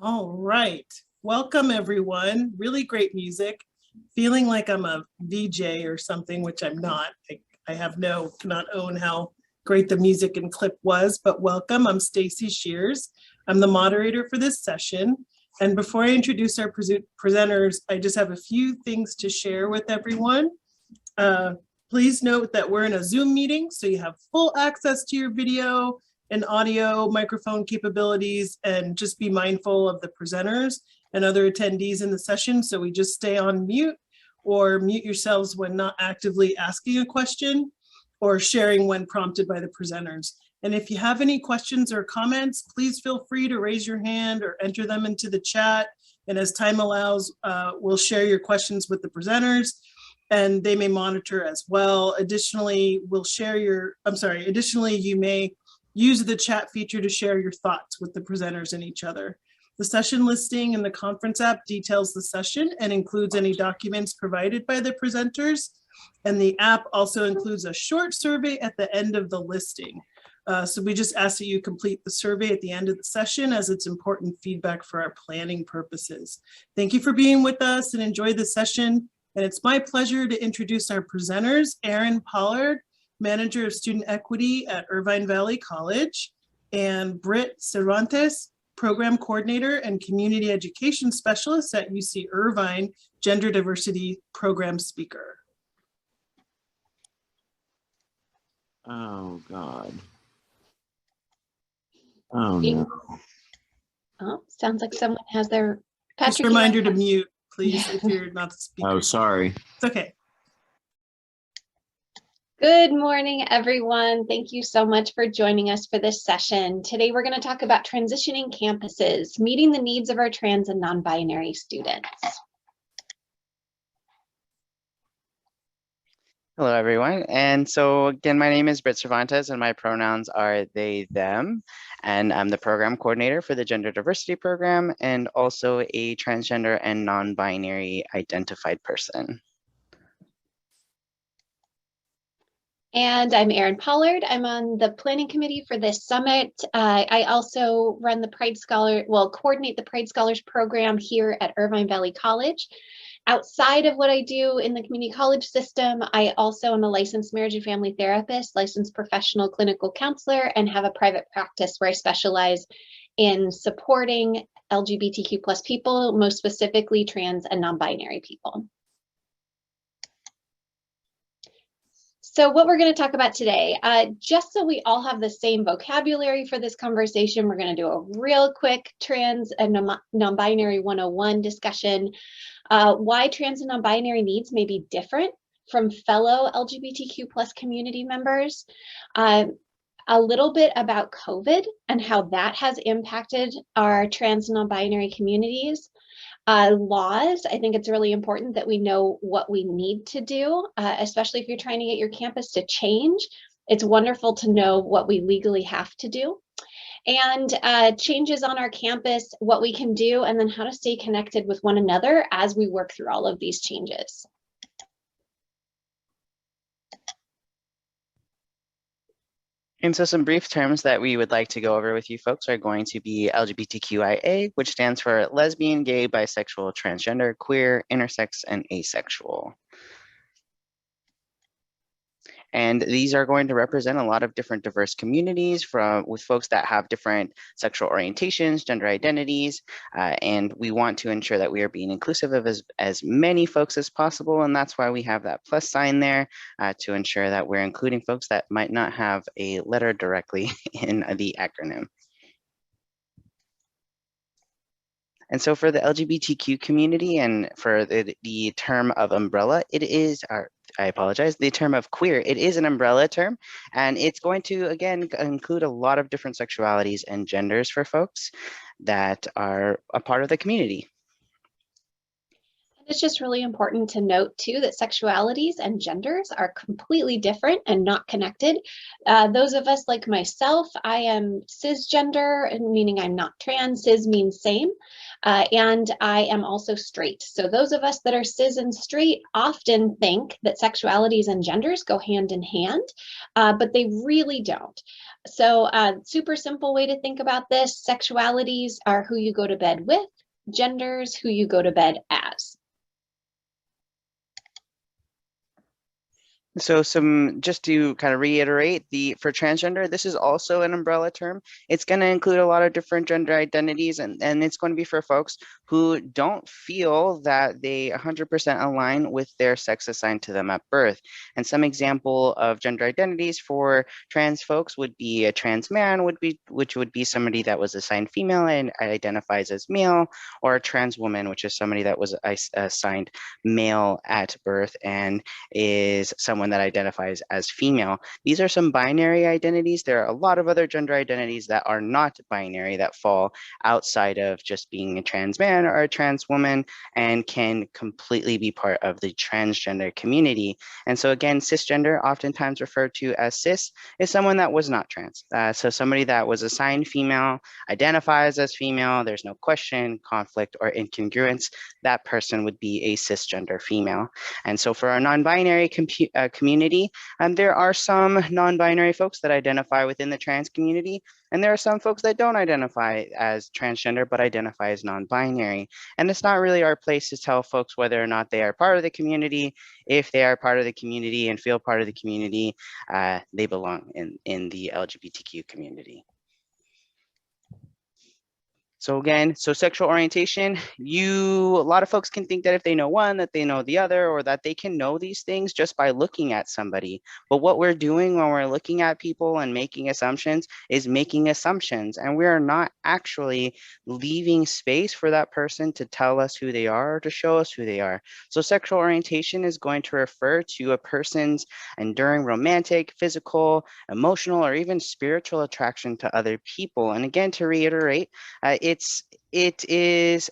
All right. Welcome, everyone. Really great music. Feeling like I'm a VJ or something, which I'm not. I cannot own how great the music and clip was, but welcome. I'm Stacy Shears. I'm the moderator for this session. And before I introduce our presenters, I just have a few things to share with everyone. Please note that we're in a Zoom meeting, so you have full access to your video and audio microphone capabilities, and just be mindful of the presenters and other attendees in the session. So we just stay on mute or mute yourselves when not actively asking a question or sharing when prompted by the presenters. And if you have any questions or comments, please feel free to raise your hand or enter them into the chat. And as time allows, we'll share your questions with the presenters and they may monitor as well. Additionally, you may use the chat feature to share your thoughts with the presenters and each other. The session listing in the conference app details the session and includes any documents provided by the presenters. And the app also includes a short survey at the end of the listing. So we just ask that you complete the survey at the end of the session, as it's important feedback for our planning purposes. Thank you for being with us and enjoy the session. And it's my pleasure to introduce our presenters, Erin Pollard, Manager of Student Equity at Irvine Valley College, and Britt Cervantes, Program Coordinator and Community Education Specialist at UC Irvine, Gender Diversity Program Speaker. Oh, God. Oh, no. Oh, sounds like someone has their... Just a reminder to mute, please, if you're not the speaker. Oh, sorry. It's okay. Good morning, everyone. Thank you so much for joining us for this session. Today, we're going to talk about transitioning campuses, meeting the needs of our trans and non-binary students. Hello, everyone. And so again, my name is Britt Cervantes and my pronouns are they, them. And I'm the program coordinator for the Gender Diversity Program and also a transgender and non-binary identified person. And I'm Erin Pollard. I'm on the planning committee for this summit. I also run the coordinate the Pride Scholars program here at Irvine Valley College. Outside of what I do in the community college system, I also am a licensed marriage and family therapist, licensed professional clinical counselor, and have a private practice where I specialize in supporting LGBTQ+ people, most specifically trans and non-binary people. So what we're going to talk about today, just so we all have the same vocabulary for this conversation, we're going to do a real quick trans and non-binary 101 discussion, why trans and non-binary needs may be different from fellow LGBTQ+ community members, a little bit about COVID and how that has impacted our trans and non-binary communities. Laws, I think it's really important that we know what we need to do, especially if you're trying to get your campus to change. It's wonderful to know what we legally have to do. And changes on our campus, what we can do, and then how to stay connected with one another as we work through all of these changes. And so some brief terms that we would like to go over with you folks are going to be LGBTQIA, which stands for lesbian, gay, bisexual, transgender, queer, intersex, and asexual. And these are going to represent a lot of different diverse communities with folks that have different sexual orientations, gender identities, and we want to ensure that we are being inclusive of as many folks as possible. And that's why we have that plus sign there to ensure that we're including folks that might not have a letter directly in the acronym. And so for the LGBTQ community and for the term of umbrella, it is the term of queer, it is an umbrella term, and it's going to, again, include a lot of different sexualities and genders for folks that are a part of the community. It's just really important to note too that sexualities and genders are completely different and not connected. Those of us like myself, I am cisgender, meaning I'm not trans. Cis means same. And I am also straight. So those of us that are cis and straight often think that sexualities and genders go hand in hand, but they really don't. So super simple way to think about this: sexualities are who you go to bed with, genders who you go to bed as. So just to kind of reiterate, for transgender, this is also an umbrella term. It's going to include a lot of different gender identities, and it's going to be for folks who don't feel that they 100% align with their sex assigned to them at birth. And some example of gender identities for trans folks would be a trans man, which would be somebody that was assigned female and identifies as male, or a trans woman, which is somebody that was assigned male at birth and is someone that identifies as female. These are some binary identities. There are a lot of other gender identities that are not binary, that fall outside of just being a trans man or a trans woman, and can completely be part of the transgender community. And so again, cisgender, oftentimes referred to as cis, is someone that was not trans. So somebody that was assigned female, identifies as female, there's no question, conflict, or incongruence, that person would be a cisgender female. And so for our non-binary community, there are some non-binary folks that identify within the trans community, and there are some folks that don't identify as transgender, but identify as non-binary. And it's not really our place to tell folks whether or not they are part of the community. If they are part of the community and feel part of the community, they belong in the LGBTQ community. So again, sexual orientation, a lot of folks can think that if they know one, that they know the other, or that they can know these things just by looking at somebody. But what we're doing when we're looking at people and making assumptions is making assumptions, and we are not actually leaving space for that person to tell us who they are or to show us who they are. So sexual orientation is going to refer to a person's enduring romantic, physical, emotional, or even spiritual attraction to other people. And again, to reiterate, it is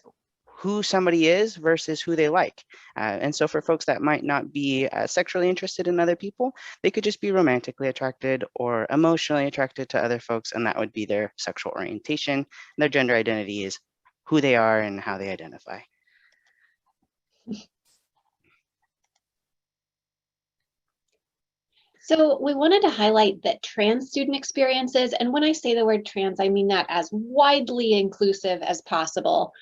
who somebody is versus who they like. And so for folks that might not be sexually interested in other people, they could just be romantically attracted or emotionally attracted to other folks, and that would be their sexual orientation. Their gender identity is who they are and how they identify. So we wanted to highlight that trans student experiences, and when I say the word trans, I mean that as widely inclusive as possible.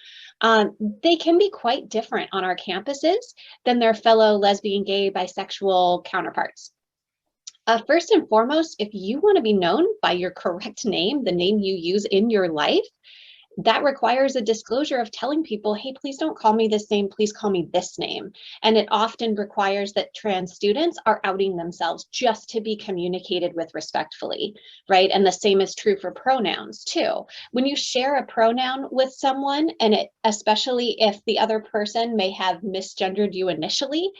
They can be quite different on our campuses than their fellow lesbian, gay, bisexual counterparts. First and foremost, if you want to be known by your correct name, the name you use in your life, that requires a disclosure of telling people, hey, please don't call me this name, please call me this name. And it often requires that trans students are outing themselves just to be communicated with respectfully, right? And the same is true for pronouns too. When you share a pronoun with someone, and especially if the other person may have misgendered you initially,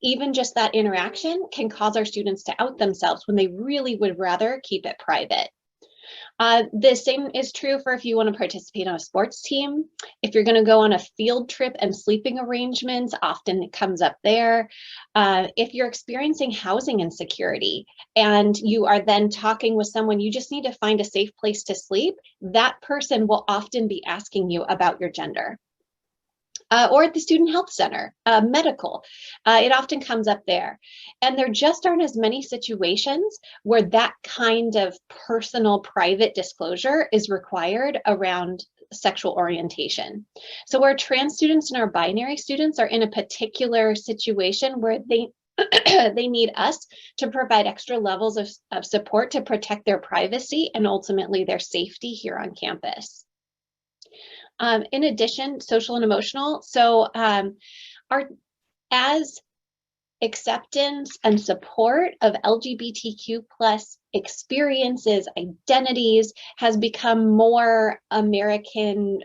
even just that interaction can cause our students to out themselves when they really would rather keep it private. The same is true for if you want to participate on a sports team. If you're going to go on a field trip and sleeping arrangements, often it comes up there. If you're experiencing housing insecurity and you are then talking with someone, you just need to find a safe place to sleep, that person will often be asking you about your gender. Or at the student health center, medical, it often comes up there. And there just aren't as many situations where that kind of personal, private disclosure is required around sexual orientation. So where trans students and our binary students are in a particular situation where they need us to provide extra levels of support to protect their privacy and ultimately their safety here on campus. In addition, social and emotional. So as acceptance and support of LGBTQ plus experiences, identities has become more American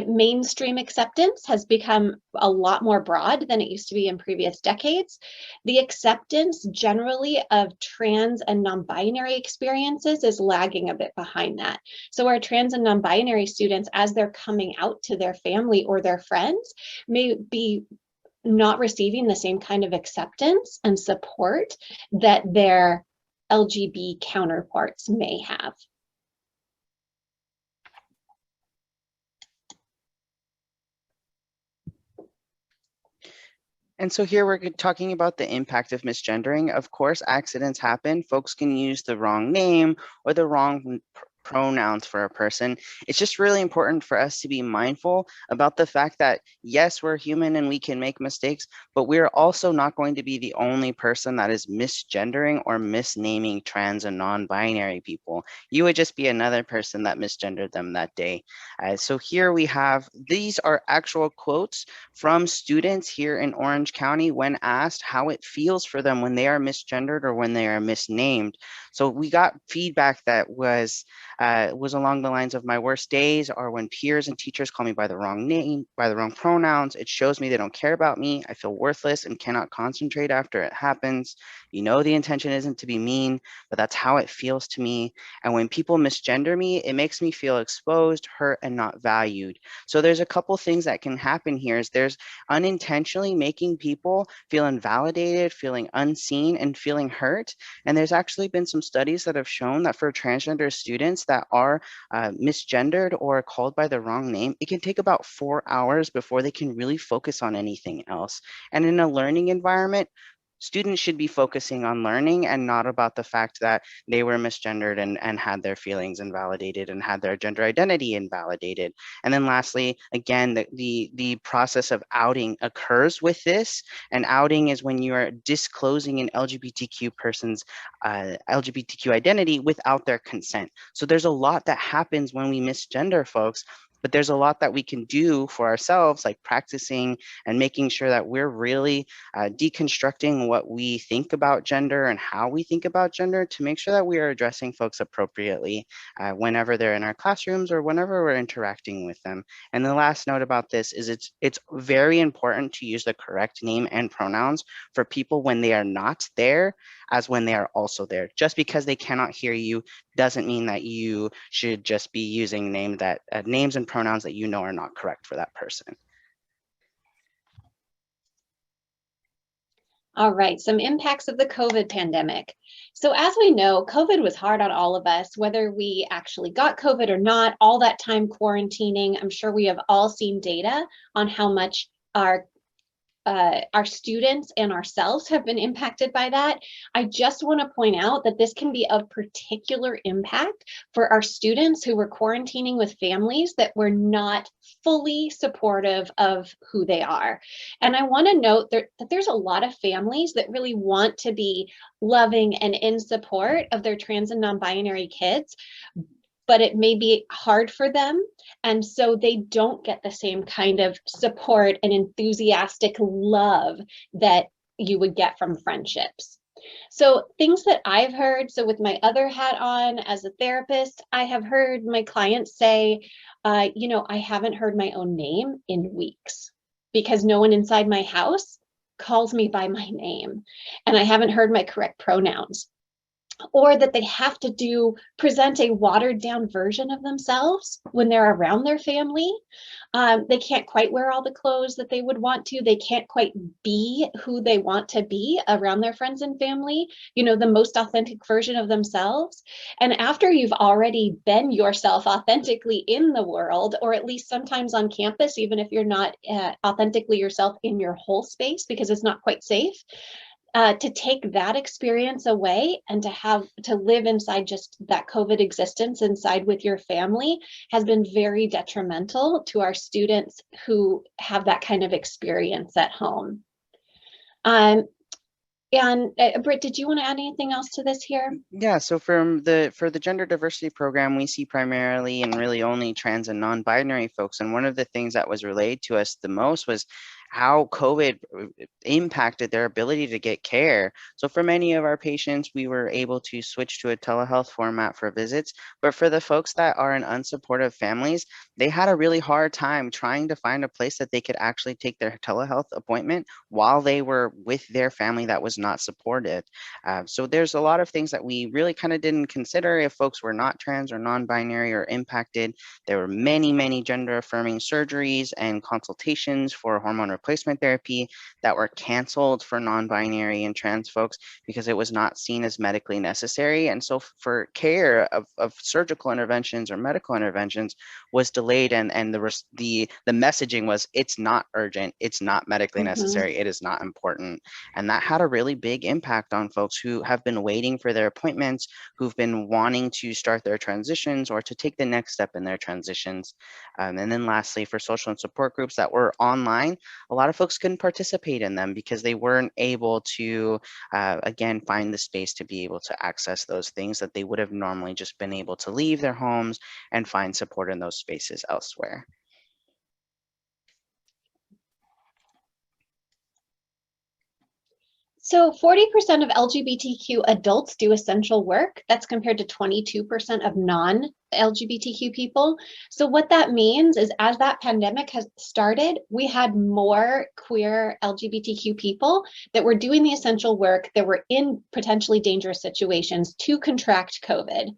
mainstream acceptance has become a lot more broad than it used to be in previous decades. The acceptance generally of trans and non-binary experiences is lagging a bit behind that. So our trans and non-binary students, as they're coming out to their family or their friends, may be not receiving the same kind of acceptance and support that their LGBT counterparts may have. And so here we're talking about the impact of misgendering. Of course, accidents happen. Folks can use the wrong name or the wrong pronouns for a person. It's just really important for us to be mindful about the fact that, yes, we're human and we can make mistakes, but we're also not going to be the only person that is misgendering or misnaming trans and non-binary people. You would just be another person that misgendered them that day. So here we have, these are actual quotes from students here in Orange County when asked how it feels for them when they are misgendered or when they are misnamed. So we got feedback that was along the lines of, my worst days are when peers and teachers call me by the wrong name, by the wrong pronouns. It shows me they don't care about me. I feel worthless and cannot concentrate after it happens. You know, the intention isn't to be mean, but that's how it feels to me. And when people misgender me, it makes me feel exposed, hurt, and not valued. So there's a couple things that can happen here. Is there's unintentionally making people feel invalidated, feeling unseen, and feeling hurt. And there's actually been some studies that have shown that for transgender students that are misgendered or called by the wrong name, it can take about 4 hours before they can really focus on anything else. And in a learning environment, students should be focusing on learning and not about the fact that they were misgendered and had their feelings invalidated and had their gender identity invalidated. And then lastly, again, the process of outing occurs with this. And outing is when you are disclosing an LGBTQ person's LGBTQ identity without their consent. So there's a lot that happens when we misgender folks, but there's a lot that we can do for ourselves, like practicing and making sure that we're really deconstructing what we think about gender and how we think about gender to make sure that we are addressing folks appropriately whenever they're in our classrooms or whenever we're interacting with them. And the last note about this is it's very important to use the correct name and pronouns for people when they are not there as when they are also there. Just because they cannot hear you doesn't mean that you should just be using names and pronouns that you know are not correct for that person. All right, some impacts of the COVID pandemic. So as we know, COVID was hard on all of us, whether we actually got COVID or not, all that time quarantining. I'm sure we have all seen data on how much our students and ourselves have been impacted by that. I just want to point out that this can be of particular impact for our students who were quarantining with families that were not fully supportive of who they are. And I want to note that there's a lot of families that really want to be loving and in support of their trans and non-binary kids, but it may be hard for them. And so they don't get the same kind of support and enthusiastic love that you would get from friendships. So things that I've heard, so with my other hat on as a therapist, I have heard my clients say, I haven't heard my own name in weeks because no one inside my house calls me by my name and I haven't heard my correct pronouns. Or that they have to present a watered down version of themselves when they're around their family. They can't quite wear all the clothes that they would want to. They can't quite be who they want to be around their friends and family, the most authentic version of themselves. And after you've already been yourself authentically in the world, or at least sometimes on campus, even if you're not authentically yourself in your whole space because it's not quite safe, to take that experience away and to live inside just that COVID existence inside with your family has been very detrimental to our students who have that kind of experience at home. And Britt, did you want to add anything else to this here? Yeah, so for the gender diversity program, we see primarily and really only trans and non-binary folks. And one of the things that was relayed to us the most was how COVID impacted their ability to get care. So for many of our patients, we were able to switch to a telehealth format for visits, but for the folks that are in unsupportive families, they had a really hard time trying to find a place that they could actually take their telehealth appointment while they were with their family that was not supported. So there's a lot of things that we really kind of didn't consider if folks were not trans or non-binary or impacted. There were many, many gender affirming surgeries and consultations for hormone replacement therapy that were canceled for non-binary and trans folks because it was not seen as medically necessary. And so for care of surgical interventions or medical interventions was delayed, and the messaging was, it's not urgent, it's not medically necessary, it is not important. And that had a really big impact on folks who have been waiting for their appointments, who've been wanting to start their transitions or to take the next step in their transitions. And then lastly, for social and support groups that were online, a lot of folks couldn't participate in them because they weren't able to, again, find the space to be able to access those things that they would have normally just been able to leave their homes and find support in those spaces elsewhere. So 40% of LGBTQ adults do essential work. That's compared to 22% of non-LGBTQ people. So what that means is, as that pandemic has started, we had more queer LGBTQ people that were doing the essential work, that were in potentially dangerous situations to contract COVID.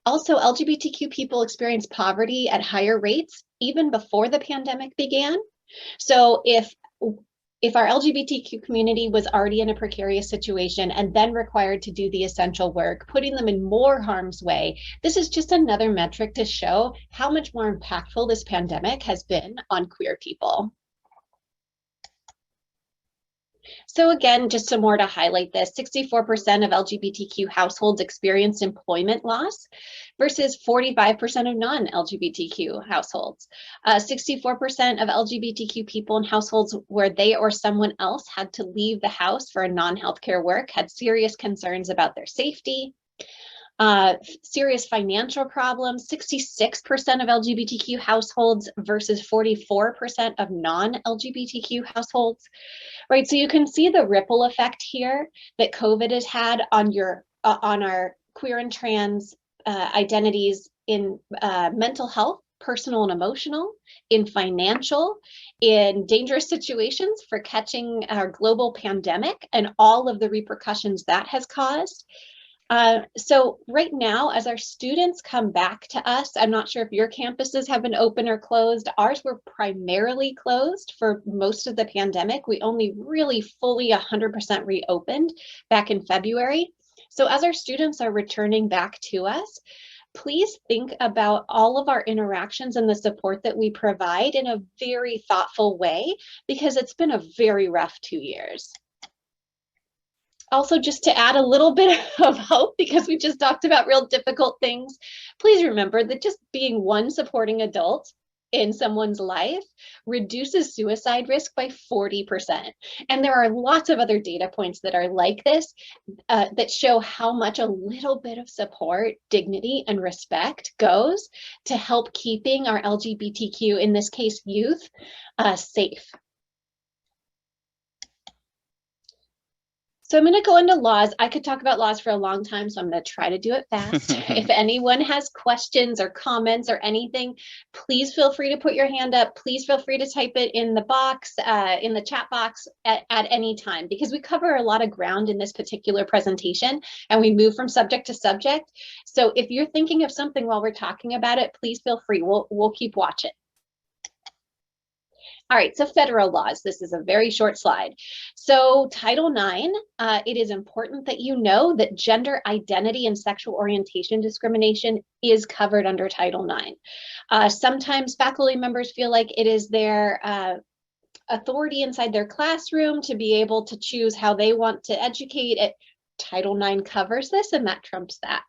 Also, LGBTQ people experience poverty at higher rates even before the pandemic began. So if our LGBTQ community was already in a precarious situation and then required to do the essential work, putting them in more harm's way, this is just another metric to show how much more impactful this pandemic has been on queer people. So again, just some more to highlight this, 64% of LGBTQ households experienced employment loss versus 45% of non-LGBTQ households. 64% of LGBTQ people in households where they or someone else had to leave the house for a non-healthcare work had serious concerns about their safety. Serious financial problems, 66% of LGBTQ households versus 44% of non-LGBTQ households, right? So you can see the ripple effect here that COVID has had on on our queer and trans identities in mental health, personal and emotional, in financial, in dangerous situations for catching our global pandemic and all of the repercussions that has caused. So right now, as our students come back to us, I'm not sure if your campuses have been open or closed. Ours were primarily closed for most of the pandemic. We only really fully 100% reopened back in February. So as our students are returning back to us, please think about all of our interactions and the support that we provide in a very thoughtful way, because it's been a very rough 2 years. Also, just to add a little bit of hope, because we just talked about real difficult things, please remember that just being one supporting adult in someone's life reduces suicide risk by 40%. And there are lots of other data points that are like this that show how much a little bit of support, dignity, and respect goes to help keeping our LGBTQ, in this case, youth, safe. So I'm going to go into laws. I could talk about laws for a long time, so I'm going to try to do it fast. If anyone has questions or comments or anything, please feel free to put your hand up. Please feel free to type it in the box, in the chat box at any time, because we cover a lot of ground in this particular presentation and we move from subject to subject. So if you're thinking of something while we're talking about it, please feel free. We'll keep watching. All right, so federal laws. This is a very short slide. So Title IX, it is important that you know that gender identity and sexual orientation discrimination is covered under Title IX. Sometimes faculty members feel like it is their authority inside their classroom to be able to choose how they want to educate. Title IX covers this, and that trumps that.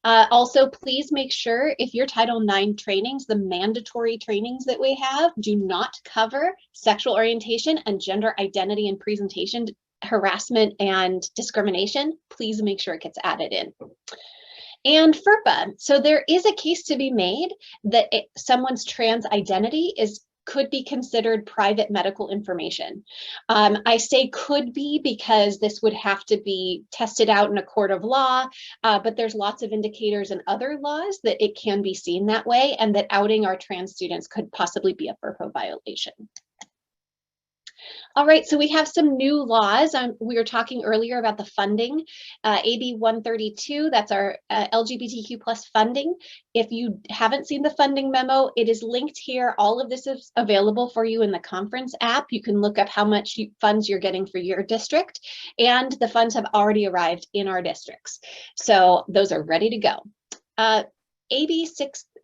Also, please make sure if your Title IX trainings, the mandatory trainings that we have, do not cover sexual orientation and gender identity and presentation, harassment and discrimination, please make sure it gets added in. And FERPA. So there is a case to be made that someone's trans identity is could be considered private medical information. I say could be because this would have to be tested out in a court of law, but there's lots of indicators in other laws that it can be seen that way, and that outing our trans students could possibly be a FERPA violation. All right, so we have some new laws. We were talking earlier about the funding. AB 132, that's our LGBTQ plus funding. If you haven't seen the funding memo, it is linked here. All of this is available for you in the conference app. You can look up how much funds you're getting for your district, and the funds have already arrived in our districts. So those are ready to go. AB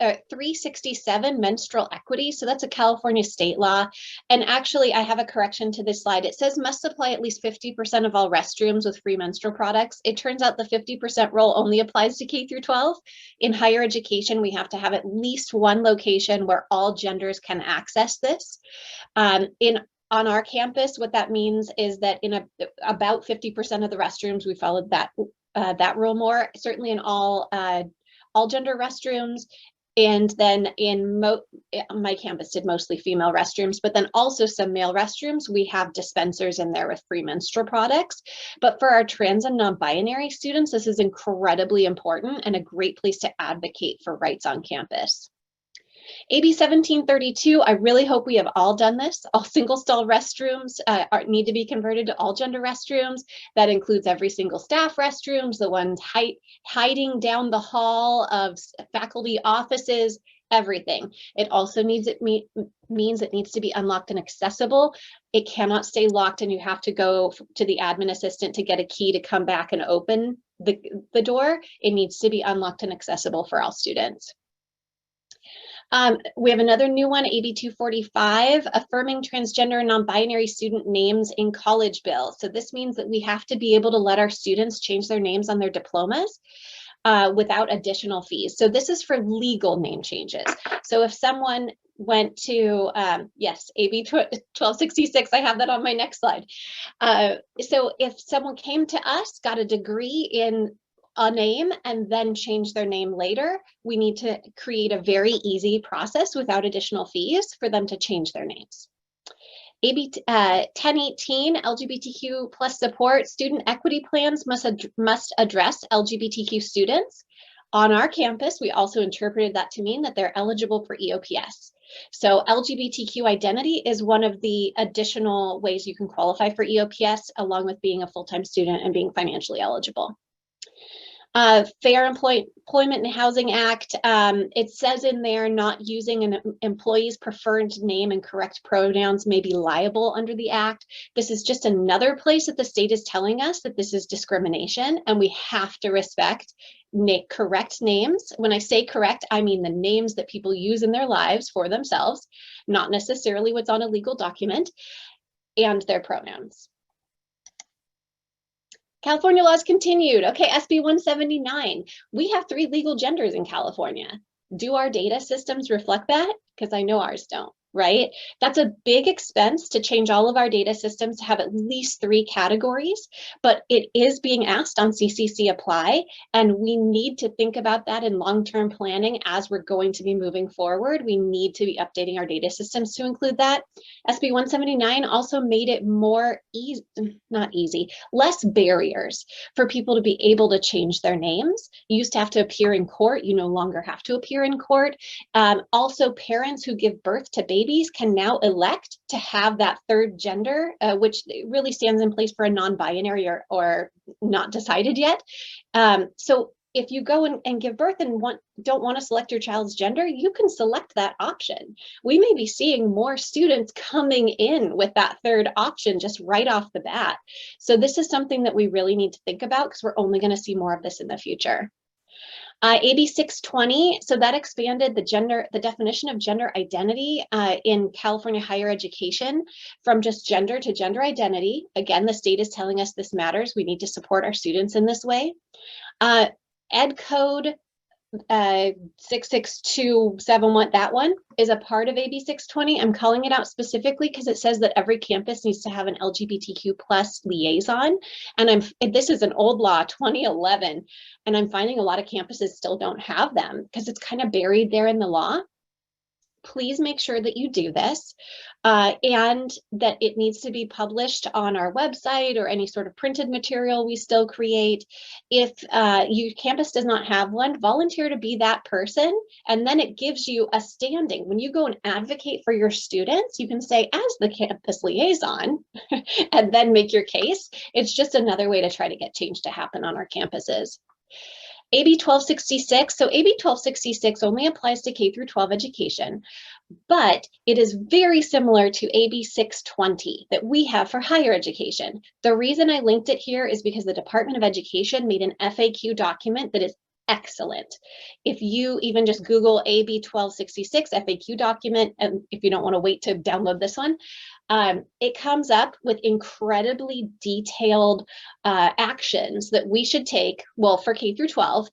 367, menstrual equity. So that's a California state law. And actually, I have a correction to this slide. It says must supply at least 50% of all restrooms with free menstrual products. It turns out the 50% rule only applies to K through 12. In higher education, we have to have at least one location where all genders can access this. On our campus, what that means is that in about 50% of the restrooms, we followed that rule more. Certainly in all gender restrooms, and then in my campus did mostly female restrooms, but then also some male restrooms. We have dispensers in there with free menstrual products. But for our trans and non-binary students, this is incredibly important and a great place to advocate for rights on campus. AB 1732, I really hope we have all done this. All single stall restrooms need to be converted to all gender restrooms. That includes every single staff restrooms, the ones hiding down the hall of faculty offices, everything. It also means it needs to be unlocked and accessible. It cannot stay locked and you have to go to the admin assistant to get a key to come back and open the door. It needs to be unlocked and accessible for all students. We have another new one, AB 245, affirming transgender and non-binary student names in college bill. So this means that we have to be able to let our students change their names on their diplomas without additional fees. So this is for legal name changes. So if someone went to, yes, AB 1266, I have that on my next slide. So if someone came to us, got a degree in a name and then change their name later, we need to create a very easy process without additional fees for them to change their names. AB 1018, LGBTQ plus support, student equity plans must address LGBTQ students. On our campus, we also interpreted that to mean that they're eligible for EOPS. So LGBTQ identity is one of the additional ways you can qualify for EOPS, along with being a full-time student and being financially eligible. Fair Employment and Housing Act, it says in there not using an employee's preferred name and correct pronouns may be liable under the act. This is just another place that the state is telling us that this is discrimination and we have to respect correct names. When I say correct, I mean the names that people use in their lives for themselves, not necessarily what's on a legal document, and their pronouns. California laws continued. Okay, SB 179. We have 3 legal genders in California. Do our data systems reflect that? Because I know ours don't, right? That's a big expense to change all of our data systems to have at least 3 categories, but it is being asked on CCC Apply, and we need to think about that in long-term planning as we're going to be moving forward. We need to be updating our data systems to include that. SB 179 also made it more less barriers for people to be able to change their names. You used to have to appear in court. You no longer have to appear in court. Also, parents who give birth to babies can now elect to have that third gender, which really stands in place for a non-binary or not decided yet. So if you go and give birth and don't want to select your child's gender, you can select that option. We may be seeing more students coming in with that third option just right off the bat. So this is something that we really need to think about because we're only going to see more of this in the future. AB 620, so that expanded the definition of gender identity in California higher education from just gender to gender identity. Again, the state is telling us this matters. We need to support our students in this way. Ed Code 66271, that one is a part of AB 620. I'm calling it out specifically because it says that every campus needs to have an LGBTQ plus liaison. And this is an old law, 2011, and I'm finding a lot of campuses still don't have them because it's kind of buried there in the law. please make sure that you do this, and that it needs to be published on our website or any sort of printed material we still create. If your campus does not have one, volunteer to be that person, and then it gives you a standing. When you go and advocate for your students, you can say, as the campus liaison, and then make your case. It's just another way to try to get change to happen on our campuses. AB 1266, so AB 1266 only applies to K through 12 education, but it is very similar to AB 620 that we have for higher education. The reason I linked it here is because the Department of Education made an FAQ document that is excellent. If you even just Google AB 1266 FAQ document, and if you don't want to wait to download this one, it comes up with incredibly detailed actions that we should take, well, for K through 12,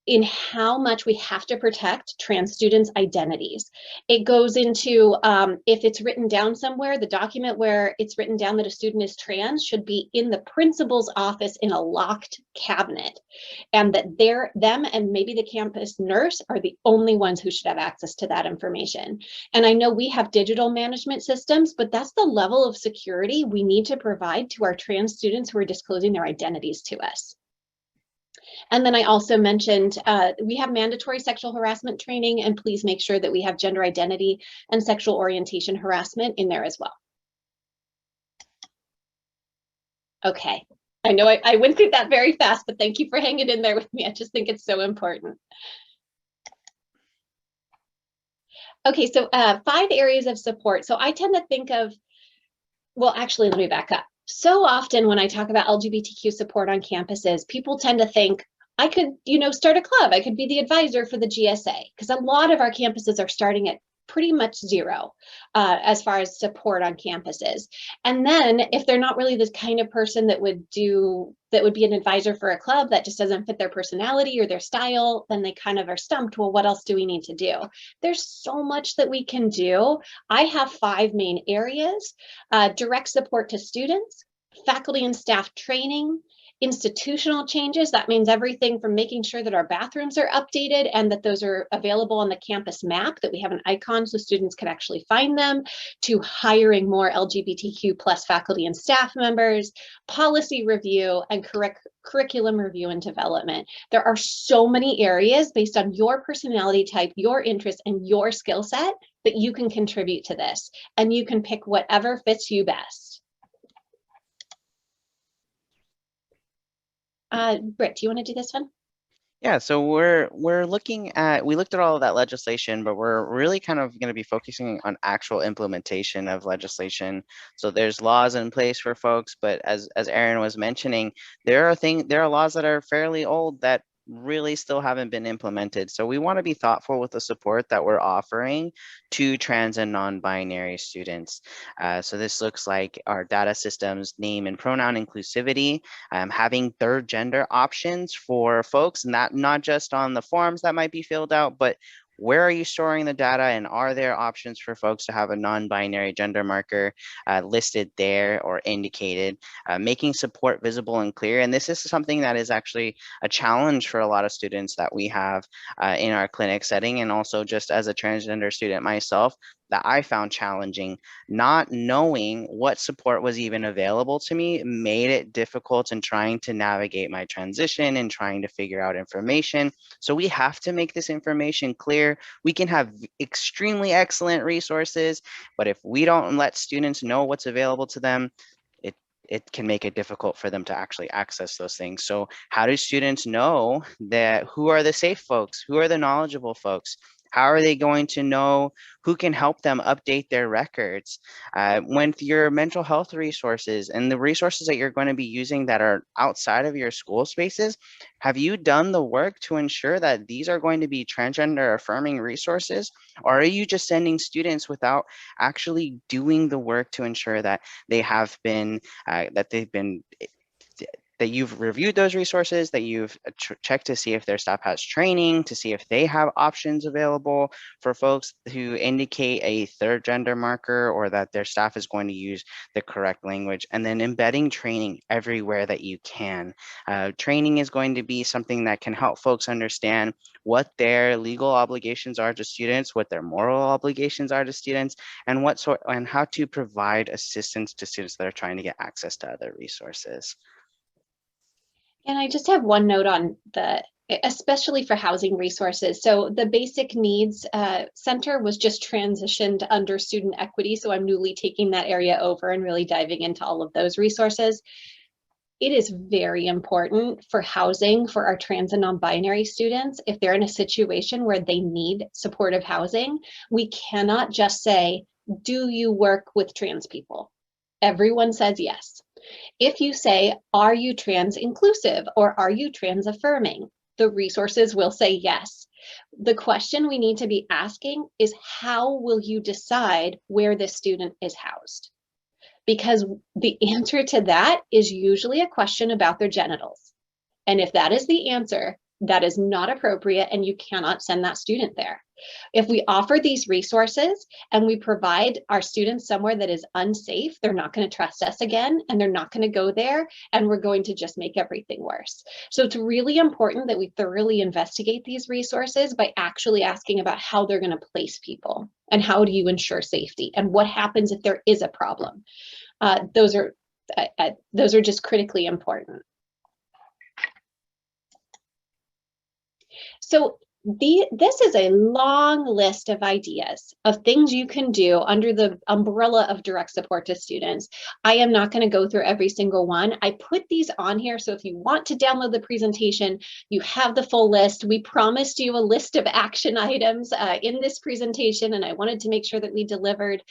in how much we have to protect trans students' identities. It goes into, if it's written down somewhere, the document where it's written down that a student is trans should be in the principal's office in a locked cabinet, and that them and maybe the campus nurse are the only ones who should have access to that information. And I know we have digital management systems, but that's the level of security we need to provide to our trans students who are disclosing their identities to us. And then I also mentioned we have mandatory sexual harassment training, and please make sure that we have gender identity and sexual orientation harassment in there as well. Okay, I know I went through that very fast, but thank you for hanging in there with me. I just think it's so important. Okay, so 5 areas of support. So I tend to think of, well, actually, let me back up. So often when I talk about LGBTQ support on campuses, people tend to think, I could, start a club. I could be the advisor for the GSA, because a lot of our campuses are starting at pretty much zero as far as support on campuses. And then if they're not really the kind of person that would be an advisor for a club that just doesn't fit their personality or their style, then they kind of are stumped. Well, what else do we need to do? There's so much that we can do. I have 5 main areas: direct support to students, faculty and staff training, institutional changes. That means everything from making sure that our bathrooms are updated and that those are available on the campus map, that we have an icon so students can actually find them, to hiring more LGBTQ plus faculty and staff members, policy review, and curriculum review and development. There are so many areas based on your personality type, your interest, and your skill set that you can contribute to this, and you can pick whatever fits you best. Britt, do you want to do this one? Yeah, so we looked at all of that legislation, but we're really kind of going to be focusing on actual implementation of legislation. So there's laws in place for folks, but as Erin was mentioning, there are laws that are fairly old that really still haven't been implemented. So we want to be thoughtful with the support that we're offering to trans and non-binary students. So this looks like our data systems, name and pronoun inclusivity, having third gender options for folks, and that not just on the forms that might be filled out, but where are you storing the data, and are there options for folks to have a non-binary gender marker listed there or indicated, making support visible and clear. And this is something that is actually a challenge for a lot of students that we have in our clinic setting, and also just as a transgender student myself, that I found challenging. Not knowing what support was even available to me made it difficult in trying to navigate my transition and trying to figure out information. So we have to make this information clear. We can have extremely excellent resources, but if we don't let students know what's available to them, it can make it difficult for them to actually access those things. So how do students know that who are the safe folks? Who are the knowledgeable folks? How are they going to know who can help them update their records? When your mental health resources and the resources that you're going to be using that are outside of your school spaces, have you done the work to ensure that these are going to be transgender affirming resources? Or are you just sending students without actually doing the work to ensure that they have been, that they've been that you've reviewed those resources, that you've checked to see if their staff has training, to see if they have options available for folks who indicate a third gender marker, or that their staff is going to use the correct language, and then embedding training everywhere that you can. Training is going to be something that can help folks understand what their legal obligations are to students, what their moral obligations are to students, and how to provide assistance to students that are trying to get access to other resources. And I just have one note on especially for housing resources. So the Basic Needs Center was just transitioned under student equity. So I'm newly taking that area over and really diving into all of those resources. It is very important for housing for our trans and non-binary students. If they're in a situation where they need supportive housing, we cannot just say, do you work with trans people? Everyone says yes. If you say, are you trans inclusive or are you trans affirming? The resources will say yes. The question we need to be asking is, how will you decide where this student is housed? Because the answer to that is usually a question about their genitals. And if that is the answer, that is not appropriate and you cannot send that student there. If we offer these resources and we provide our students somewhere that is unsafe, they're not going to trust us again and they're not going to go there, and we're going to just make everything worse. So it's really important that we thoroughly investigate these resources by actually asking about how they're going to place people and how do you ensure safety and what happens if there is a problem. Those are just critically important. So this is a long list of ideas of things you can do under the umbrella of direct support to students. I am not going to go through every single one. I put these on here, so if you want to download the presentation, you have the full list. We promised you a list of action items in this presentation, and I wanted to make sure that we delivered.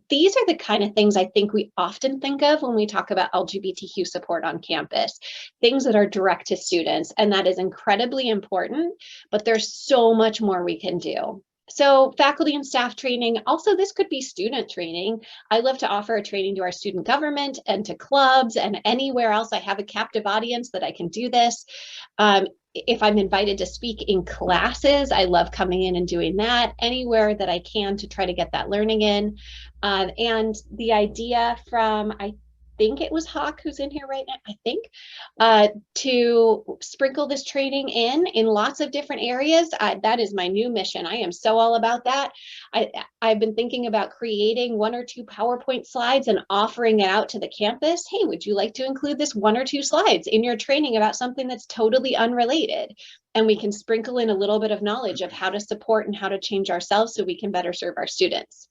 These are the kind of things I think we often think of when we talk about LGBTQ support on campus, things that are direct to students, and that is incredibly important, but there's so much more we can do. So faculty and staff training, also this could be student training. I love to offer a training to our student government and to clubs and anywhere else I have a captive audience that I can do this. If I'm invited to speak in classes, I love coming in and doing that anywhere that I can to try to get that learning in. And the idea from, I think it was Hawk who's in here right now, I think, to sprinkle this training in lots of different areas. That is my new mission. I am so all about that. I've been thinking about creating 1 or 2 PowerPoint slides and offering it out to the campus. Hey, would you like to include this 1 or 2 slides in your training about something that's totally unrelated? And we can sprinkle in a little bit of knowledge of how to support and how to change ourselves so we can better serve our students.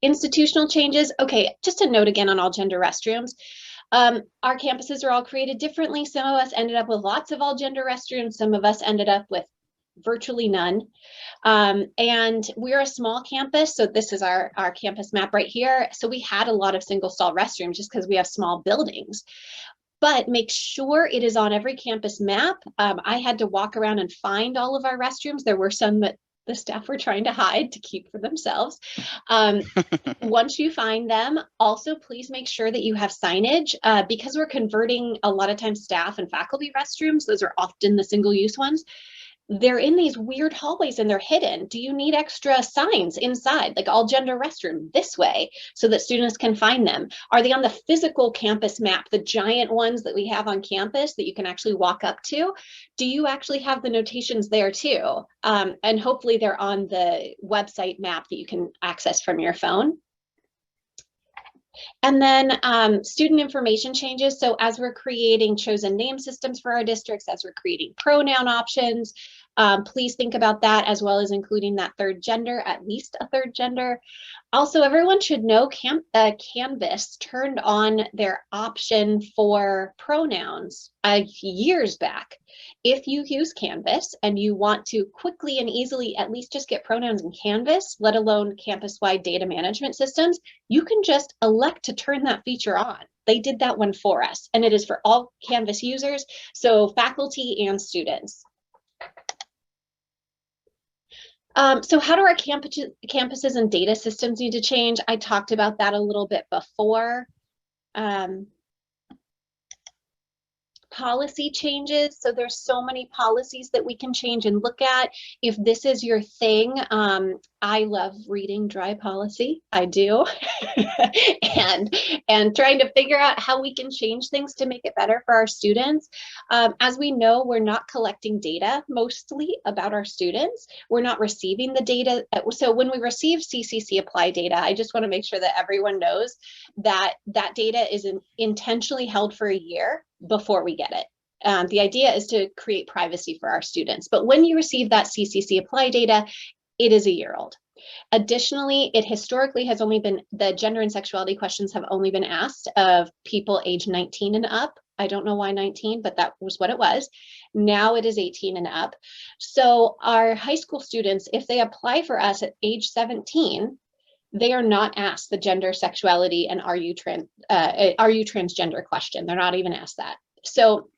Institutional changes. Okay, just a note again on all gender restrooms. Our campuses are all created differently. Some of us ended up with lots of all gender restrooms. Some of us ended up with virtually none. And we're a small campus. So this is our campus map right here. So we had a lot of single stall restrooms just because we have small buildings. But make sure it is on every campus map. I had to walk around and find all of our restrooms. There were some that the staff were trying to hide to keep for themselves. Once you find them, also please make sure that you have signage because we're converting a lot of times staff and faculty restrooms. Those are often the single use ones. They're in these weird hallways and they're hidden. Do you need extra signs inside, like all gender restroom this way, so that students can find them? Are they on the physical campus map, the giant ones that we have on campus that you can actually walk up to? Do you actually have the notations there too? And hopefully they're on the website map that you can access from your phone. And then student information changes. So as we're creating chosen name systems for our districts, as we're creating pronoun options, please think about that, as well as including that third gender, at least a third gender. Also, everyone should know Canvas turned on their option for pronouns years back. If you use Canvas and you want to quickly and easily at least just get pronouns in Canvas, let alone campus-wide data management systems, you can just elect to turn that feature on. They did that one for us, and it is for all Canvas users, so faculty and students. So how do our campuses and data systems need to change? I talked about that a little bit before. Policy changes. So there's so many policies that we can change and look at. If this is your thing, I love reading dry policy. I do. and trying to figure out how we can change things to make it better for our students. As we know, we're not collecting data mostly about our students. We're not receiving the data. So when we receive CCC apply data, I just want to make sure that everyone knows that that data is intentionally held for a year before we get it. The idea is to create privacy for our students. But when you receive that CCC apply data, it is a year old. Additionally, it historically has only been, the gender and sexuality questions have only been asked of people age 19 and up. I don't know why 19, but that was what it was. Now it is 18 and up. So our high school students, if they apply for us at age 17, they are not asked the gender, sexuality, and are you transgender question. They're not even asked that. So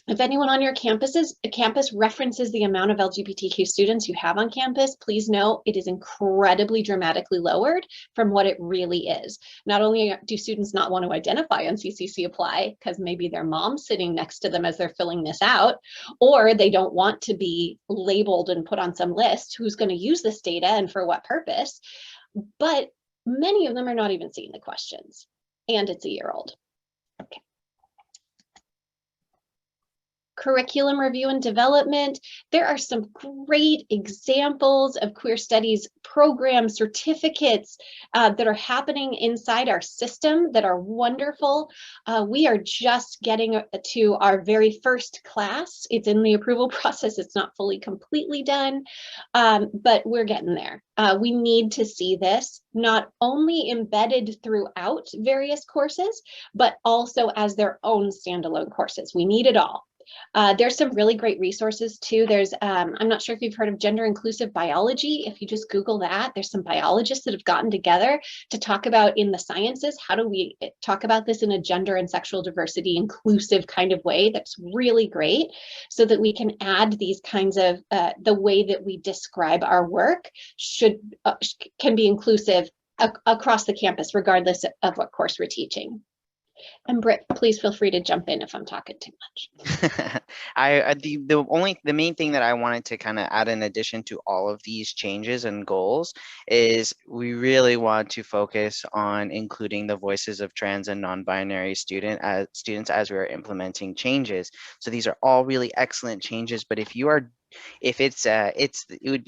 if anyone on your campus references the amount of LGBTQ students you have on campus, please know it is incredibly dramatically lowered from what it really is. Not only do students not want to identify on CCC apply because maybe their mom's sitting next to them as they're filling this out, or they don't want to be labeled and put on some list who's going to use this data and for what purpose, but many of them are not even seeing the questions, and it's a year old. Okay. Curriculum review and development. There are some great examples of queer studies programs, certificates that are happening inside our system that are wonderful. We are just getting to our very first class. It's in the approval process. It's not fully completely done, but we're getting there. We need to see this not only embedded throughout various courses, but also as their own standalone courses. We need it all. There's some really great resources too. There's, I'm not sure if you've heard of gender inclusive biology. If you just Google that, there's some biologists that have gotten together to talk about in the sciences, how do we talk about this in a gender and sexual diversity inclusive kind of way that's really great, so that we can add these kinds of, the way that we describe our work can be inclusive across the campus, regardless of what course we're teaching. And Britt, please feel free to jump in if I'm talking too much. The main thing that I wanted to kind of add in addition to all of these changes and goals is we really want to focus on including the voices of trans and non-binary students as we are implementing changes. So these are all really excellent changes, but it would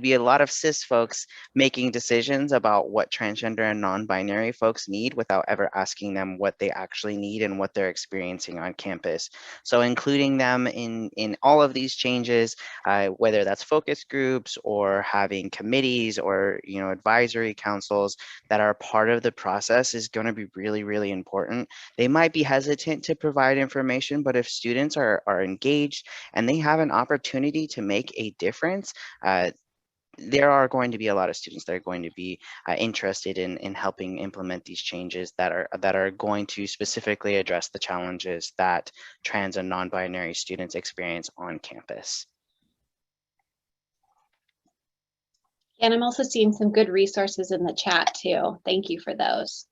be a lot of cis folks making decisions about what transgender and non-binary folks need without ever asking them what they actually need and what they're experiencing on campus. So including them in all of these changes, whether that's focus groups or having committees or advisory councils that are part of the process is going to be really, really important. They might be hesitant to provide information, but if students are engaged and they have an opportunity to make a difference, there are going to be a lot of students that are going to be interested in helping implement these changes that are going to specifically address the challenges that trans and non-binary students experience on campus. And I'm also seeing some good resources in the chat too. Thank you for those.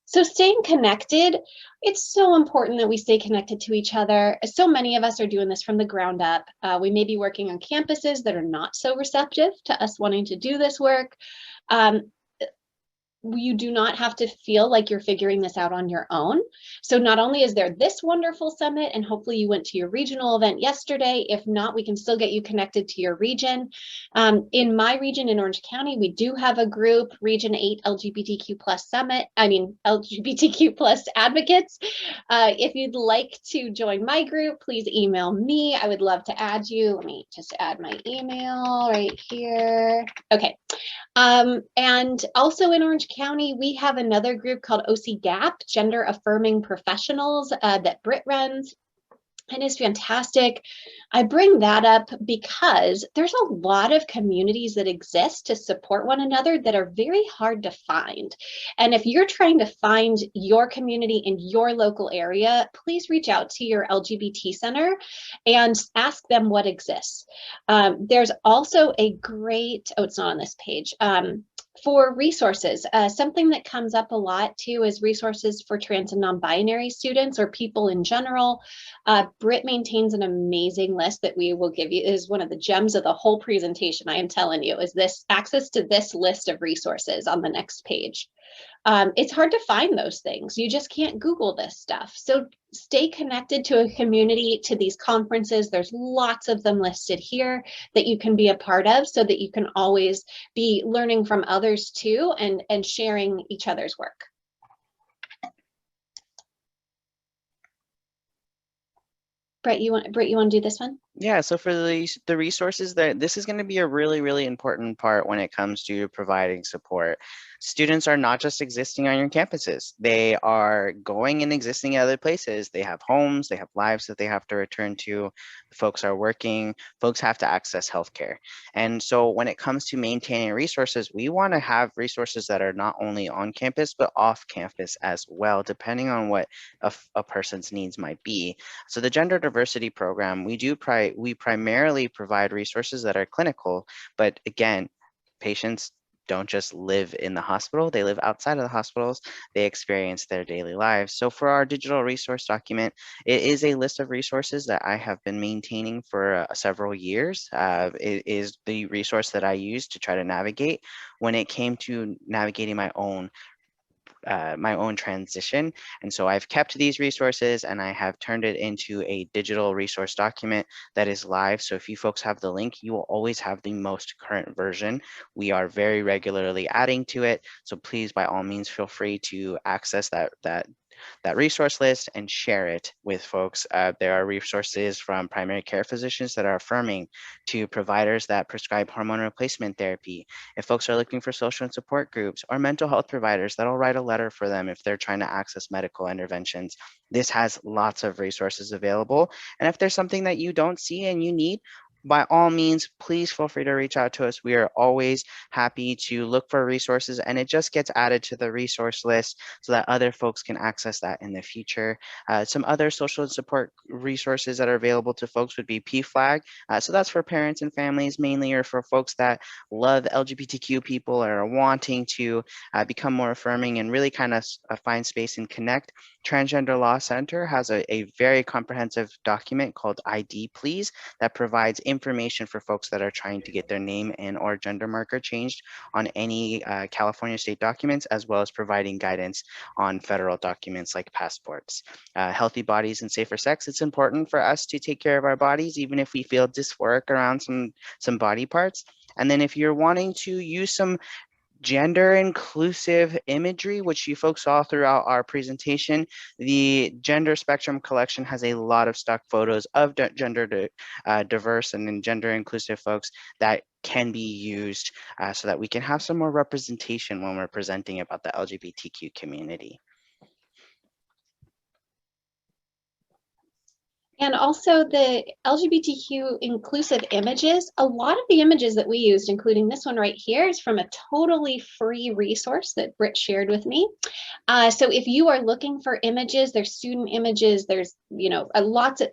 So staying connected, it's so important that we stay connected to each other. So many of us are doing this from the ground up. We may be working on campuses that are not so receptive to us wanting to do this work. You do not have to feel like you're figuring this out on your own. So not only is there this wonderful summit, and hopefully you went to your regional event yesterday. If not, we can still get you connected to your region. In my region in Orange County, we do have a group, Region 8 LGBTQ plus summit, LGBTQ plus advocates. If you'd like to join my group, please email me. I would love to add you. Let me just add my email right here. Okay. And also in Orange County, we have another group called OC GAP, Gender Affirming Professionals, that Britt runs. And is fantastic. I bring that up because there's a lot of communities that exist to support one another that are very hard to find. And if you're trying to find your community in your local area, please reach out to your LGBT center and ask them what exists. There's also a great, oh, it's not on this page. For resources, something that comes up a lot too is resources for trans and non-binary students or people in general. Britt maintains an amazing list that we will give you. It is one of the gems of the whole presentation. I am telling you, is this access to this list of resources on the next page. It's hard to find those things. You just can't Google this stuff. So stay connected to a community, to these conferences. There's lots of them listed here that you can be a part of so that you can always be learning from others too and sharing each other's work. Brett, you want to do this one? Yeah, so for the resources, this is going to be a really, really important part when it comes to providing support. Students are not just existing on your campuses. They are going and existing at other places. They have homes, they have lives that they have to return to. Folks are working, folks have to access healthcare. And so when it comes to maintaining resources, we want to have resources that are not only on campus, but off campus as well, depending on what a person's needs might be. So the gender diversity program, we primarily provide resources that are clinical, but again, patients don't just live in the hospital, they live outside of the hospitals, they experience their daily lives. So for our digital resource document, it is a list of resources that I have been maintaining for several years. It is the resource that I use to try to navigate when it came to navigating my own transition. And so I've kept these resources and I have turned it into a digital resource document that is live. So if you folks have the link, you will always have the most current version. We are very regularly adding to it. So please, by all means, feel free to access that resource list and share it with folks. There are resources from primary care physicians that are affirming to providers that prescribe hormone replacement therapy. If folks are looking for social and support groups or mental health providers, that'll write a letter for them if they're trying to access medical interventions. This has lots of resources available. And if there's something that you don't see and you need, by all means, please feel free to reach out to us. We are always happy to look for resources, and it just gets added to the resource list so that other folks can access that in the future. Some other social support resources that are available to folks would be PFLAG. So that's for parents and families mainly, or for folks that love LGBTQ people or are wanting to become more affirming and really kind of find space and connect. Transgender Law Center has a very comprehensive document called ID Please that provides information for folks that are trying to get their name and or gender marker changed on any California state documents, as well as providing guidance on federal documents like passports. Healthy bodies and safer sex. It's important for us to take care of our bodies, even if we feel dysphoric around some body parts. And then if you're wanting to use some gender inclusive imagery, which you folks saw throughout our presentation, the Gender Spectrum Collection has a lot of stock photos of gender diverse and gender inclusive folks that can be used so that we can have some more representation when we're presenting about the LGBTQ community. And also the LGBTQ inclusive images, a lot of the images that we used, including this one right here, is from a totally free resource that Britt shared with me. So if you are looking for images, there's student images, there's, you know,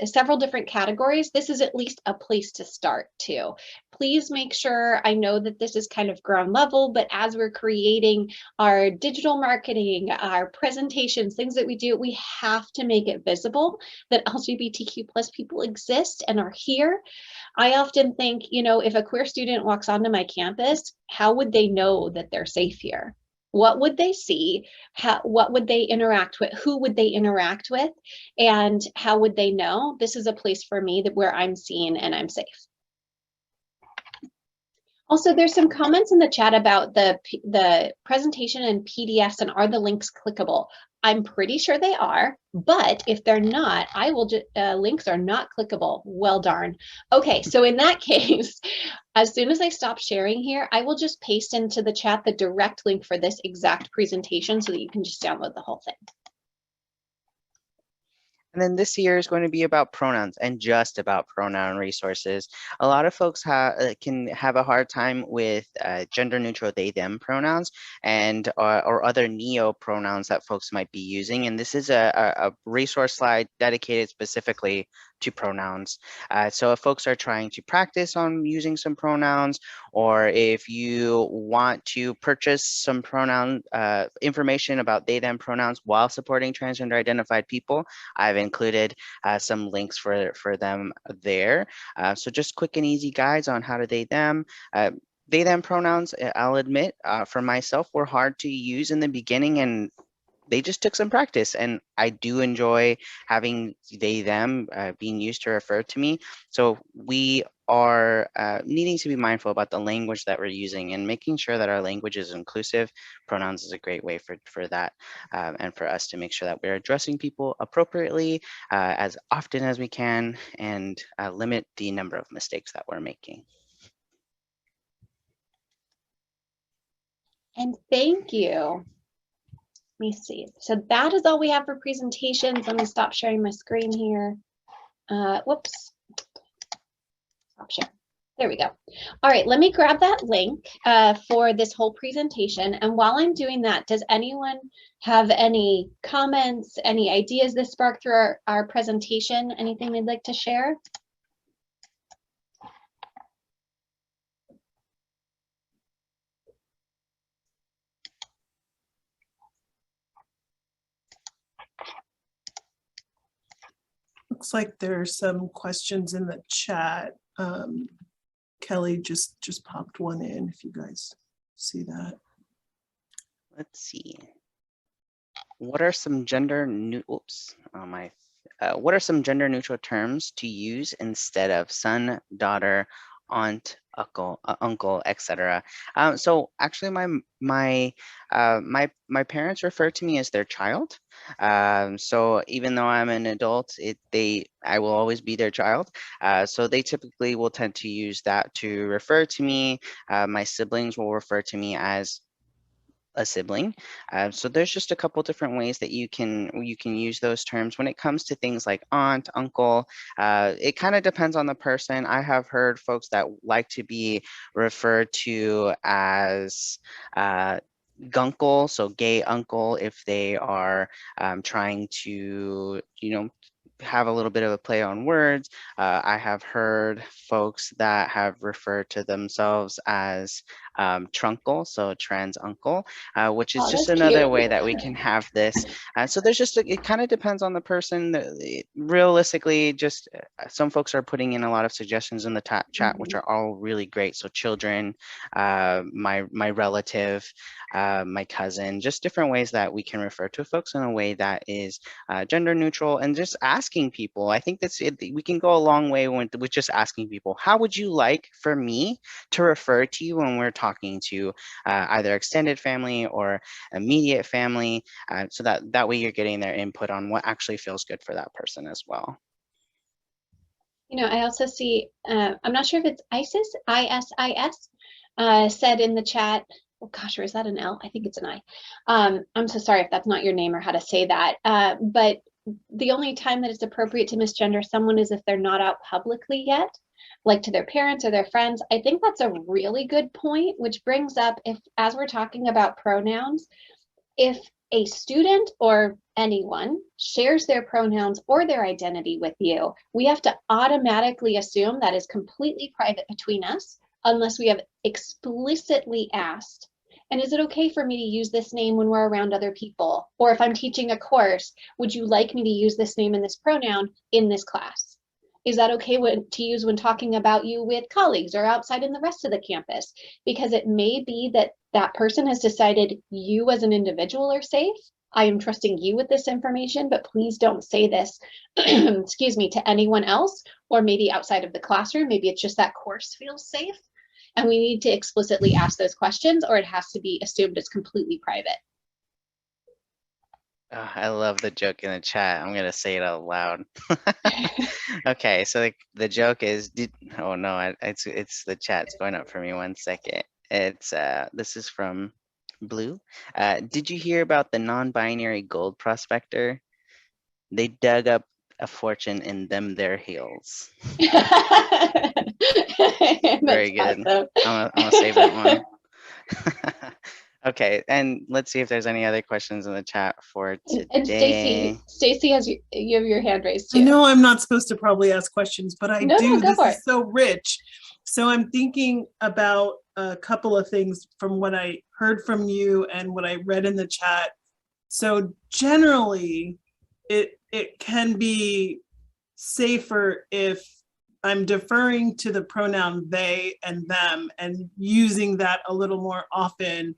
several different categories. This is at least a place to start too. Please make sure, I know that this is kind of ground level, but as we're creating our digital marketing, our presentations, things that we do, we have to make it visible that LGBTQ plus people exist and are here. I often think, you know, if a queer student walks onto my campus, how would they know that they're safe here? What would they see? What would they interact with? Who would they interact with? And how would they know this is a place for me where I'm seen and I'm safe? Also, there's some comments in the chat about the presentation and PDFs, and are the links clickable? I'm pretty sure they are, but if they're not, I will just, links are not clickable. Well, darn. Okay, so in that case, as soon as I stop sharing here, I will just paste into the chat the direct link for this exact presentation so that you can just download the whole thing. And then this year is going to be about pronouns and just about pronoun resources. A lot of folks can have a hard time with gender neutral they, them pronouns and or other neo pronouns that folks might be using. And this is a resource slide dedicated specifically to pronouns. So if folks are trying to practice on using some pronouns, or if you want to purchase some pronoun information about they, them pronouns while supporting transgender identified people, I've included some links for them there. So just quick and easy guides on how to they, them. They, them pronouns, I'll admit, for myself, were hard to use in the beginning, and they just took some practice, and I do enjoy having they, them being used to refer to me. So we are needing to be mindful about the language that we're using and making sure that our language is inclusive. Pronouns is a great way for that, and for us to make sure that we're addressing people appropriately as often as we can, and limit the number of mistakes that we're making. And thank you. Let me see. So that is all we have for presentations. Let me stop sharing my screen here. Whoops. Stop sharing. There we go. All right, let me grab that link for this whole presentation. And while I'm doing that, does anyone have any comments, any ideas this sparked through our presentation? Anything they'd like to share? Looks like there's some questions in the chat. Kelly just popped one in, if you guys see that. Let's see. What are some gender what are some gender neutral terms to use instead of son, daughter, aunt, uncle, etc.? So actually, my parents refer to me as their child. So even though I'm an adult, I will always be their child. So they typically will tend to use that to refer to me. My siblings will refer to me as a sibling. So there's just a couple different ways that you can use those terms. When it comes to things like aunt, uncle, it kind of depends on the person. I have heard folks that like to be referred to as gunkle, so gay uncle, if they are trying to, have a little bit of a play on words. I have heard folks that have referred to themselves as trunkle, so trans uncle, which is just another way that we can have this. So there's just, it kind of depends on the person. Realistically, just some folks are putting in a lot of suggestions in the chat, which are all really great. So children, my relative, my cousin, just different ways that we can refer to folks in a way that is gender neutral, and just asking people. I think that's it. We can go a long way with just asking people, how would you like for me to refer to you when we're talking to either extended family or immediate family, so that way you're getting their input on what actually feels good for that person as well. I also see, I'm not sure if it's ISIS, said in the chat, oh gosh, or is that an L? I think it's an I. I'm so sorry if that's not your name or how to say that. But the only time that it's appropriate to misgender someone is if they're not out publicly yet, like to their parents or their friends. I think that's a really good point, which brings up, as we're talking about pronouns, if a student or anyone shares their pronouns or their identity with you, we have to automatically assume that is completely private between us, unless we have explicitly asked, and is it okay for me to use this name when we're around other people? Or if I'm teaching a course, would you like me to use this name and this pronoun in this class? Is that okay to use when talking about you with colleagues or outside in the rest of the campus? Because it may be that that person has decided you as an individual are safe. I am trusting you with this information, but please don't say this, excuse me, to anyone else, or maybe outside of the classroom. Maybe it's just that course feels safe. And we need to explicitly ask those questions, or it has to be assumed it's completely private. I love the joke in the chat. I'm gonna say it out loud. Okay, so the joke is, oh no, it's the chat's going up for me. 1 second. It's this is from Blue. Did you hear about the non-binary gold prospector? They dug up a fortune in their heels. Very good. Awesome. I'm gonna save that one. Okay, and let's see if there's any other questions in the chat for And today. Stacy has you have your hand raised too. I know I'm not supposed to probably ask questions, but I No, do. go This for is it. so rich. So I'm thinking about a couple of things from what I heard from you and what I read in the chat. So generally, it can be safer if I'm deferring to the pronoun they and them and using that a little more often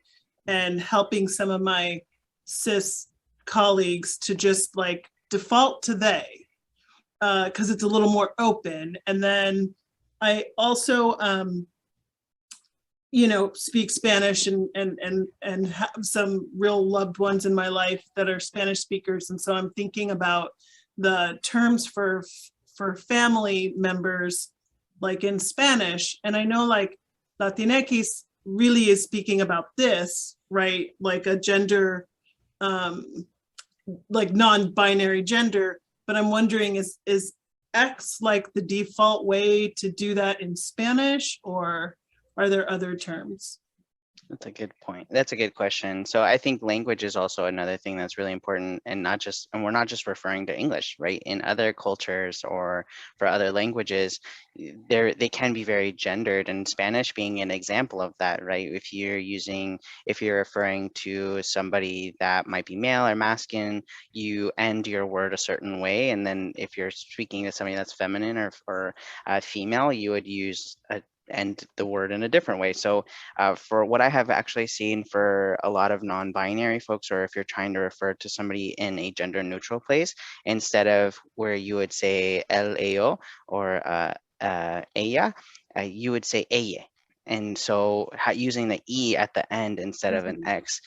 and helping some of my cis colleagues to just like default to they because it's a little more open. And then I also speak Spanish and have some real loved ones in my life that are Spanish speakers. And so I'm thinking about the terms for family members, like in Spanish. And I know like Latinx really is speaking about this, right? Like a gender, like non-binary gender. But I'm wondering, is X like the default way to do that in Spanish, or are there other terms? That's a good point. That's a good question. So I think language is also another thing that's really important, and we're not just referring to English, right? In other cultures or for other languages, they can be very gendered, and Spanish being an example of that, right? If you're referring to somebody that might be male or masculine, you end your word a certain way, and then if you're speaking to somebody that's feminine or female, you would use end the word in a different way. So for what I have actually seen for a lot of non-binary folks, or if you're trying to refer to somebody in a gender neutral place, instead of where you would say el, ello, or ella, you would say ella. And so using the E at the end instead of an X.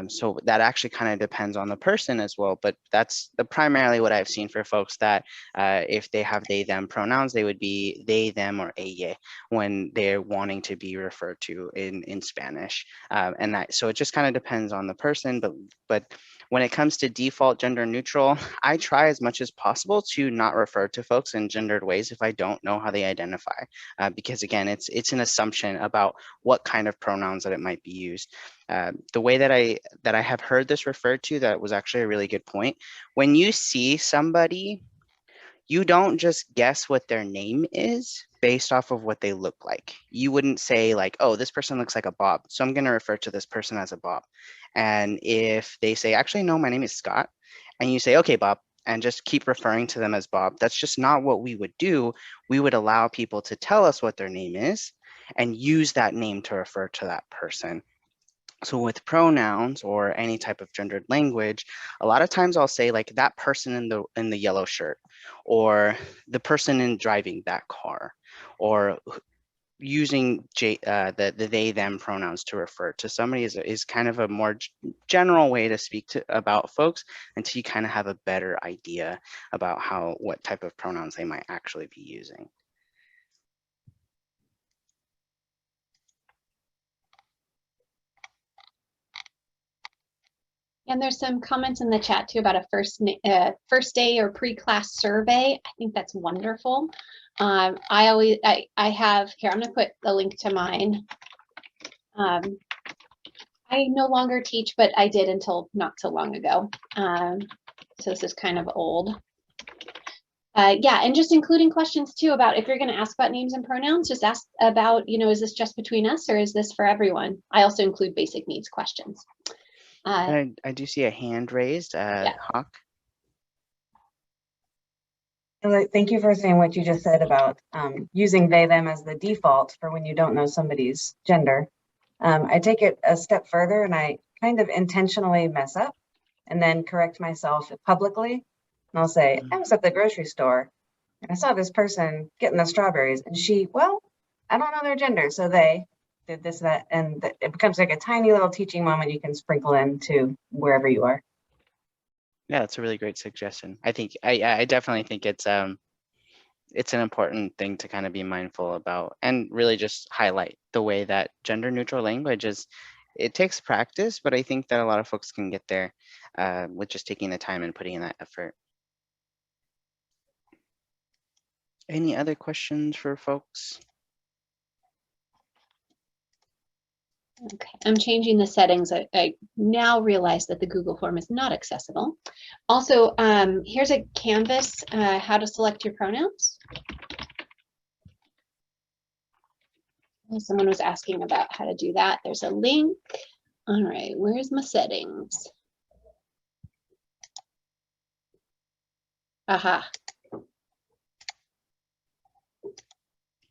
So that actually kind of depends on the person as well. But that's primarily what I've seen for folks that if they have they, them pronouns, they would be they, them, or ella when they're wanting to be referred to in Spanish. And that, so it just kind of depends on the person. But when it comes to default gender neutral, I try as much as possible to not refer to folks in gendered ways if I don't know how they identify, because again, it's an assumption about what kind of pronouns that it might be used. The way that I have heard this referred to, that was actually a really good point. When you see somebody, you don't just guess what their name is based off of what they look like. You wouldn't say like, oh, this person looks like a Bob, so I'm going to refer to this person as a Bob. And if they say, actually, no, my name is Scott, and you say, okay, Bob, and just keep referring to them as Bob, that's just not what we would do. We would allow people to tell us what their name is and use that name to refer to that person. So with pronouns or any type of gendered language, a lot of times I'll say like that person in the yellow shirt, or the person in driving that car, or using the they them pronouns to refer to somebody is kind of a more general way to speak about folks until you kind of have a better idea about what type of pronouns they might actually be using. And there's some comments in the chat too about a first day or pre-class survey. I think that's wonderful. I have here, I'm gonna put the link to mine. I no longer teach, but I did until not so long ago. So this is kind of old. Yeah, and just including questions too about if you're going to ask about names and pronouns, just ask about, is this just between us or is this for everyone? I also include basic needs questions. I do see a hand raised, yeah. Hawk. Thank you for saying what you just said about using they, them as the default for when you don't know somebody's gender. I take it a step further and I kind of intentionally mess up and then correct myself publicly. And I'll say, I was at the grocery store and I saw this person getting the strawberries and I don't know their gender. So they did this, that, and it becomes like a tiny little teaching moment you can sprinkle into wherever you are. Yeah, that's a really great suggestion. I think I definitely think it's an important thing to kind of be mindful about and really just highlight the way that gender neutral language is. It takes practice, but I think that a lot of folks can get there with just taking the time and putting in that effort. Any other questions for folks? Okay, I'm changing the settings. I now realize that the Google form is not accessible. Also, here's a Canvas, how to select your pronouns. Someone was asking about how to do that. There's a link. All right, where's my settings? Aha.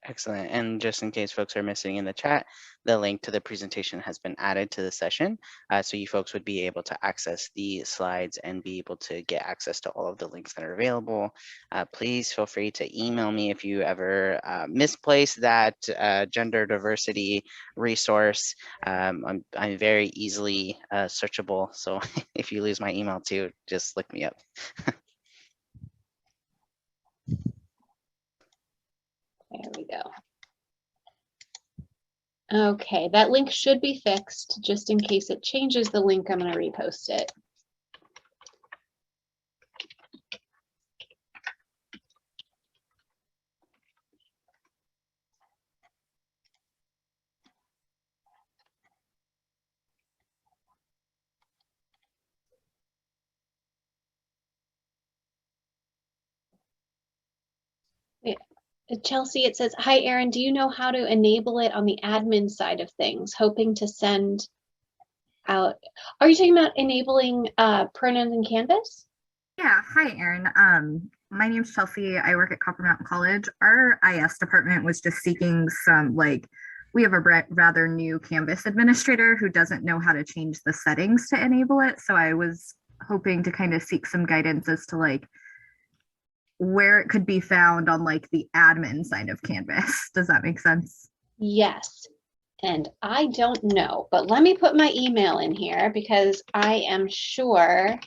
Excellent. And just in case folks are missing in the chat, the link to the presentation has been added to the session. So you folks would be able to access the slides and be able to get access to all of the links that are available. Please feel free to email me if you ever misplace that gender diversity resource. I'm very easily searchable. So if you lose my email too, just look me up. There we go. Okay, that link should be fixed. Just in case it changes the link, I'm going to repost it. Yeah. Chelsea, it says, hi, Erin, do you know how to enable it on the admin side of things? Hoping to send out. Are you talking about enabling pronouns in Canvas? Yeah, hi, Erin. My name's Chelsea. I work at Copper Mountain College. Our IS department was just seeking some, we have a rather new Canvas administrator who doesn't know how to change the settings to enable it. So I was hoping to kind of seek some guidance as to where it could be found on the admin side of Canvas. Does that make sense? Yes. And I don't know, but let me put my email in here because I am sure.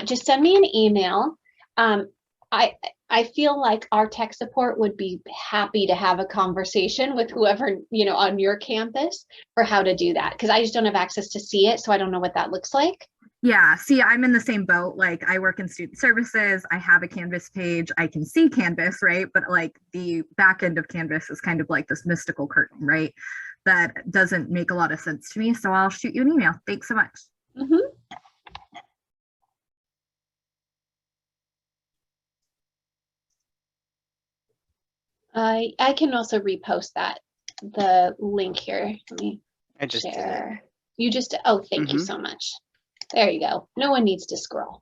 Just send me an email. I feel like our tech support would be happy to have a conversation with whoever, on your campus for how to do that. Because I just don't have access to see it. So I don't know what that looks like. Yeah, see, I'm in the same boat. I work in student services. I have a Canvas page. I can see Canvas, right? But the back end of Canvas is kind of like this mystical curtain, right? That doesn't make a lot of sense to me. So I'll shoot you an email. Thanks so much. Mm-hmm. I can also repost the link here. Let me I just did it. share. You just, oh, thank you so much. There you go. No one needs to scroll.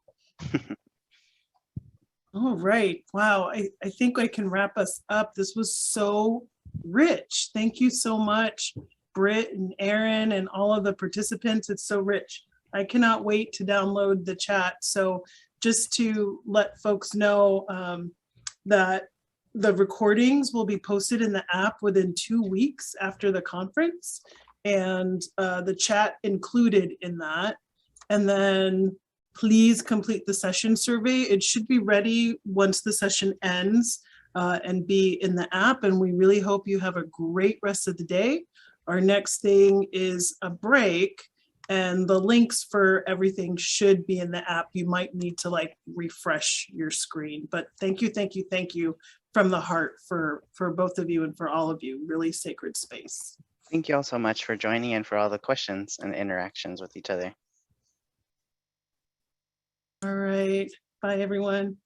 All right. Wow. I think I can wrap us up. This was so rich. Thank you so much, Britt and Erin and all of the participants. It's so rich. I cannot wait to download the chat. So just to let folks know that the recordings will be posted in the app within 2 weeks after the conference, and the chat included in that. And then please complete the session survey. It should be ready once the session ends and be in the app. And we really hope you have a great rest of the day. Our next thing is a break, and the links for everything should be in the app. You might need to refresh your screen, but thank you from the heart for both of you and for all of you. Really sacred space. Thank you all so much for joining and for all the questions and interactions with each other. All right. Bye, everyone.